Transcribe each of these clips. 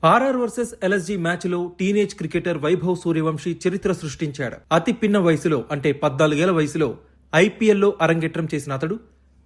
RR versus LSG match లో teenage cricketer Vaibhav Suryavanshi చరిత్ర సృష్టించాడు. అతి పిన్న వయసులో అంటే 14 ఏళ్ల వయసులో ఐపీఎల్లో అరంగేట్రం చేసిన అతడు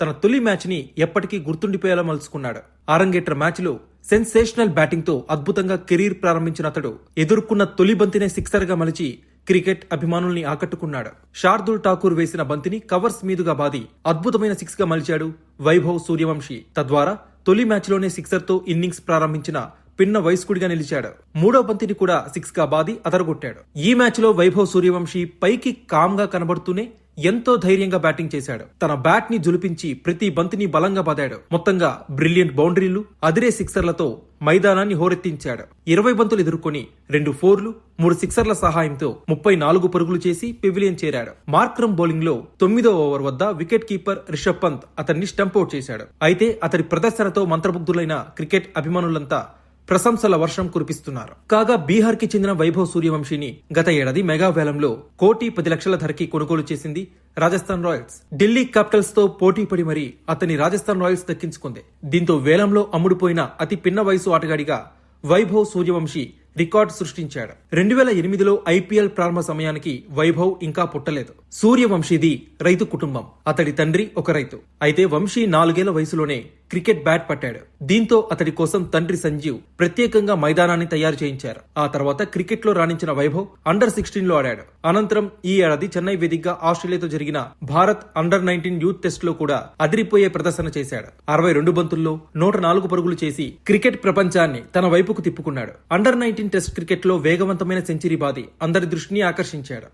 తన తొలి మ్యాచ్ ని ఎప్పటికీ గుర్తుండిపోయేలా మలుచుకున్నాడు. అరంగేట్ర మ్యాచ్ లో సెన్సేషనల్ బ్యాటింగ్ తో అద్భుతంగా కెరీర్ ప్రారంభించిన అతడు ఎదుర్కొన్న తొలి బంతినే సిక్సర్ గా మలిచి క్రికెట్ అభిమానుల్ని ఆకట్టుకున్నాడు. శార్దుల్ ఠాకూర్ వేసిన బంతిని కవర్స్ మీదుగా బాది అద్భుతమైన సిక్స్ గా మలిచాడు వైభవ్ సూర్యవంశీ. తద్వారా తొలి మ్యాచ్ లోనే సిక్సర్ తో ఇన్నింగ్స్ ప్రారంభించిన పిన్న వయస్కుడిగా నిలిచాడు. మూడో బంతిని కూడా సిక్స్ గా బాది అదరగొట్టాడు. ఈ మ్యాచ్ లో వైభవ్ సూర్యవంశీ పైకి కామ్ గా కనబడుతూనే ఎంతో ధైర్యంగా బ్యాటింగ్ చేశాడు. తన బ్యాట్ ని జులిపించి ప్రతి బంతిని బలంగా బాదాడు. మొత్తంగా బ్రిలియంట్ బౌండరీలు, అదిరే సిక్సర్లతో మైదానాన్ని హోరెత్తించాడు. 20 బంతులు ఎదుర్కొని 2 4లు 3 సిక్సర్ల సహాయంతో 34 పరుగులు చేసి పెవిలియన్ చేరాడు. మార్క్రమ్ బౌలింగ్ లో 9వ ఓవర్ వద్ద వికెట్ కీపర్ రిషబ్ పంత్ అతన్ని స్టంపౌట్ చేశాడు. అయితే అతడి ప్రదర్శనతో మంత్రముగ్ధులైన క్రికెట్ అభిమానులంతా ప్రశంసల వర్షం కురిపిస్తున్నారు. కాగా బీహార్ కి చెందిన వైభవ్ సూర్యవంశీని గత ఏడాది మెగా వేలంలో 1,10,00,000 ధరకి కొనుగోలు చేసింది రాజస్థాన్ రాయల్స్. ఢిల్లీ క్యాపిటల్స్ తో పోటీ పడి మరీ అతని రాజస్థాన్ రాయల్స్ దక్కించుకుంది. దీంతో వేలంలో అమ్ముడుపోయిన అతి పిన్న వయసు ఆటగాడిగా వైభవ్ సూర్యవంశీ రికార్డు సృష్టించాడు. 2008లో ఐపీఎల్ ప్రారంభ సమయానికి వైభవ్ ఇంకా పుట్టలేదు. సూర్యవంశీది రైతు కుటుంబం. అతడి తండ్రి ఒక రైతు. అయితే వంశీ 4 ఏళ్ల వయసులోనే క్రికెట్ బ్యాట్ పట్టాడు. దీంతో అతడి కోసం తండ్రి సంజీవ్ ప్రత్యేకంగా మైదానాన్ని తయారు చేయించారు. ఆ తర్వాత క్రికెట్ లో రాణించిన వైభవ్ అండర్-16 లో ఆడాడు. అనంతరం ఈ ఏడాది చెన్నై వేదికగా ఆస్ట్రేలియాతో జరిగిన భారత్ అండర్-19 యూత్ టెస్ట్ లో కూడా అదిరిపోయే ప్రదర్శన చేశాడు. 62 బంతుల్లో 104 పరుగులు చేసి క్రికెట్ ప్రపంచాన్ని తన వైపుకు తిప్పుకున్నాడు. అండర్-19 టెస్ట్ క్రికెట్ లో వేగవంతమైన సెంచరీ బాది అందరి దృష్టిని ఆకర్షించాడు.